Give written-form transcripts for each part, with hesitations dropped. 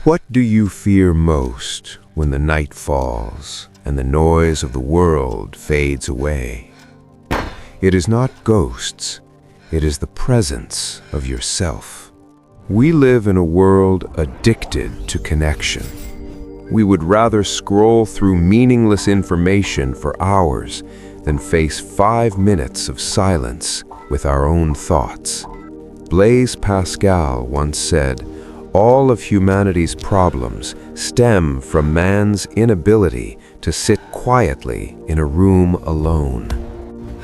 What do you fear most when the night falls and the noise of the world fades away? It is not ghosts, it is the presence of yourself. We live in a world addicted to connection. We would rather scroll through meaningless information for hours than face 5 minutes of silence with our own thoughts. Blaise Pascal once said, "All of humanity's problems stem from man's inability to sit quietly in a room alone."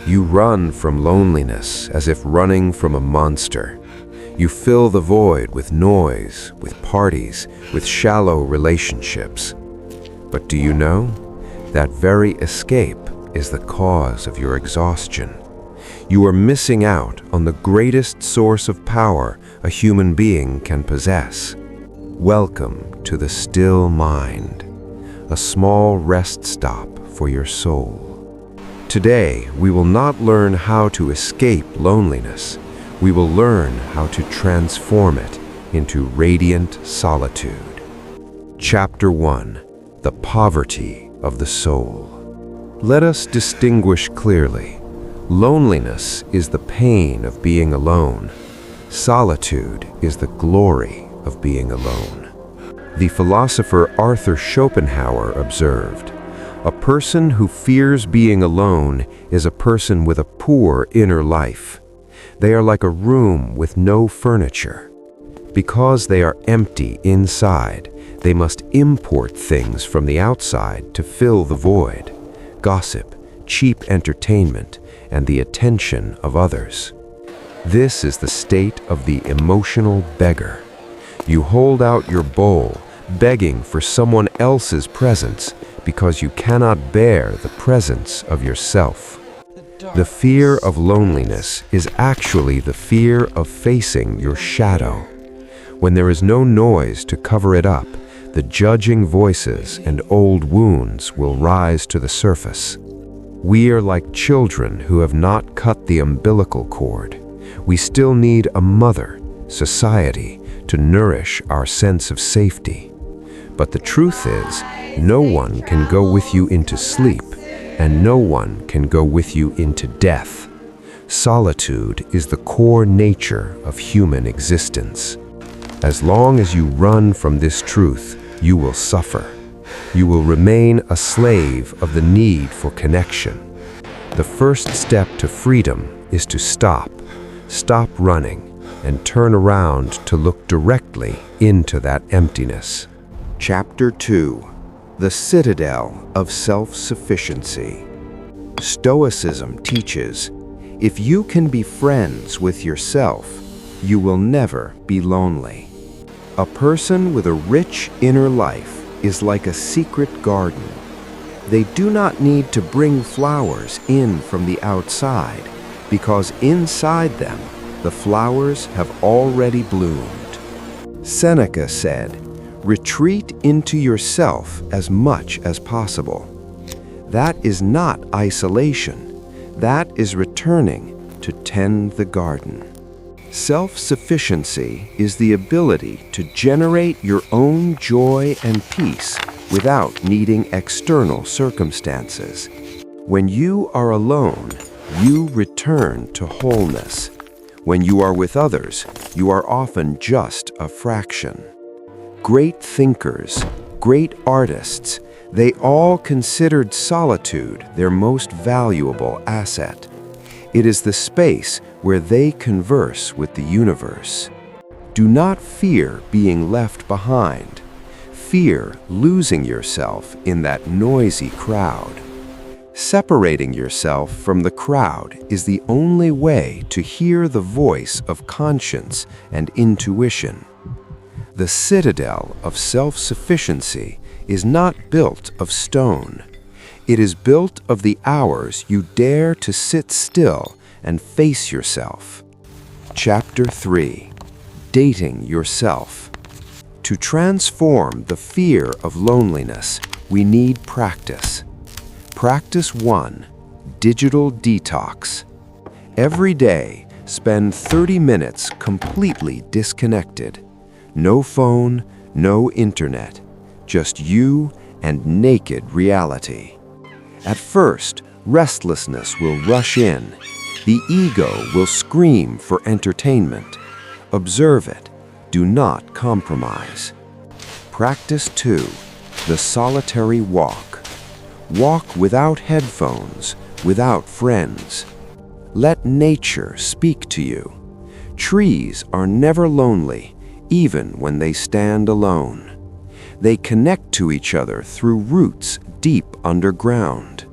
You run from loneliness as if running from a monster. You fill the void with noise, with parties, with shallow relationships. But do you know? That very escape is the cause of your exhaustion. You are missing out on the greatest source of power a human being can possess. Welcome to the still mind, a small rest stop for your soul. Today, we will not learn how to escape loneliness. We will learn how to transform it into radiant solitude. Chapter 1: The Poverty of the Soul. Let us distinguish clearly. Loneliness is the pain of being alone. Solitude is the glory of being alone. The philosopher Arthur Schopenhauer observed, "A person who fears being alone is a person with a poor inner life. They are like a room with no furniture. Because they are empty inside, they must import things from the outside to fill the void: gossip, cheap entertainment, and the attention of others. This is the state of the emotional beggar. You hold out your bowl, begging for someone else's presence because you cannot bear the presence of yourself. The fear of loneliness is actually the fear of facing your shadow. When there is no noise to cover it up, the judging voices and old wounds will rise to the surface. We are like children who have not cut the umbilical cord. We still need a mother, society, to nourish our sense of safety. But the truth is, no one can go with you into sleep, and no one can go with you into death. Solitude is the core nature of human existence. As long as you run from this truth, you will suffer. You will remain a slave of the need for connection. The first step to freedom is to stop running, and turn around to look directly into that emptiness. Chapter 2: The Citadel of Self-Sufficiency. Stoicism teaches, if you can be friends with yourself, you will never be lonely. A person with a rich inner life is like a secret garden. They do not need to bring flowers in from the outside, because inside them, the flowers have already bloomed. Seneca said, "Retreat into yourself as much as possible." That is not isolation. That is returning to tend the garden. Self-sufficiency is the ability to generate your own joy and peace without needing external circumstances. When you are alone, you return to wholeness. When you are with others, you are often just a fraction. Great thinkers, great artists, they all considered solitude their most valuable asset. It is the space where they converse with the universe. Do not fear being left behind. Fear losing yourself in that noisy crowd. Separating yourself from the crowd is the only way to hear the voice of conscience and intuition. The citadel of self-sufficiency is not built of stone. It is built of the hours you dare to sit still and face yourself. Chapter 3: Dating Yourself. To transform the fear of loneliness, we need practice. Practice 1: Digital detox. Every day, spend 30 minutes completely disconnected. No phone, No internet, just you and naked reality. At first, restlessness will rush in. The ego will scream for entertainment. Observe it. Do not compromise. Practice 2. The solitary walk. Walk without headphones, without friends. Let nature speak to you. Trees are never lonely, even when they stand alone. They connect to each other through roots deep underground.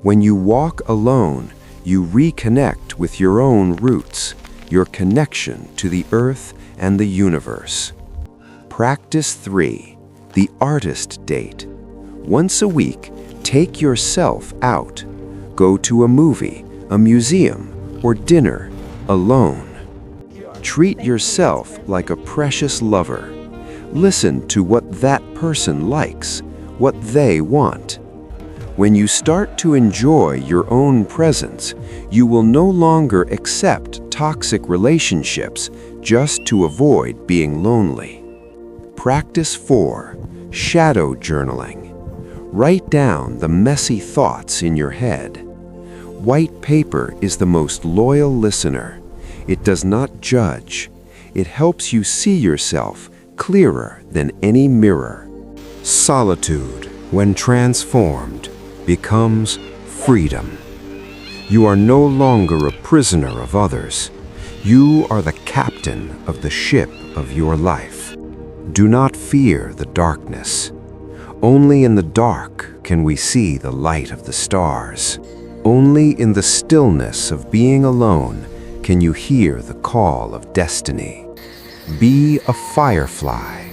When you walk alone, you reconnect with your own roots, your connection to the earth and the universe. Practice 3. The artist date. Once a week, take yourself out. Go to a movie, a museum, or dinner alone. Treat yourself like a precious lover. Listen to what that person likes, what they want. When you start to enjoy your own presence, you will no longer accept toxic relationships just to avoid being lonely. Practice 4. Shadow journaling. Write down the messy thoughts in your head. White paper is the most loyal listener. It does not judge. It helps you see yourself clearer than any mirror. Solitude, when transformed, becomes freedom. You are no longer a prisoner of others. You are the captain of the ship of your life. Do not fear the darkness. Only in the dark can we see the light of the stars. Only in the stillness of being alone can you hear the call of destiny. Be a firefly.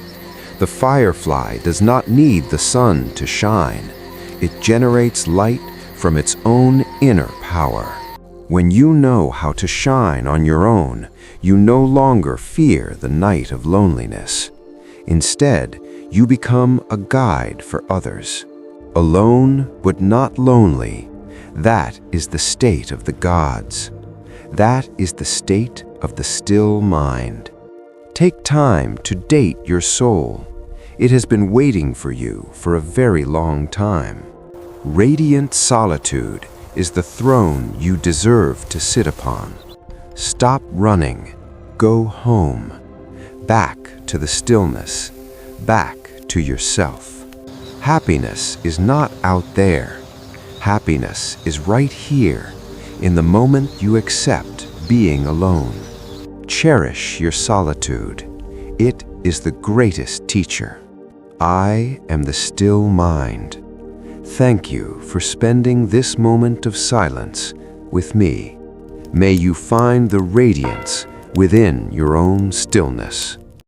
The firefly does not need the sun to shine. It generates light from its own inner power. When you know how to shine on your own, you no longer fear the night of loneliness. Instead, you become a guide for others. Alone but not lonely, that is the state of the gods. That is the state of the still mind. Take time to date your soul. It has been waiting for you for a very long time. Radiant solitude is the throne you deserve to sit upon. Stop running. Go home. Back to the stillness. Back to yourself. Happiness is not out there. Happiness is right here, in the moment you accept being alone. Cherish your solitude. It is the greatest teacher. I am the still mind. Thank you for spending this moment of silence with me. May you find the radiance within your own stillness.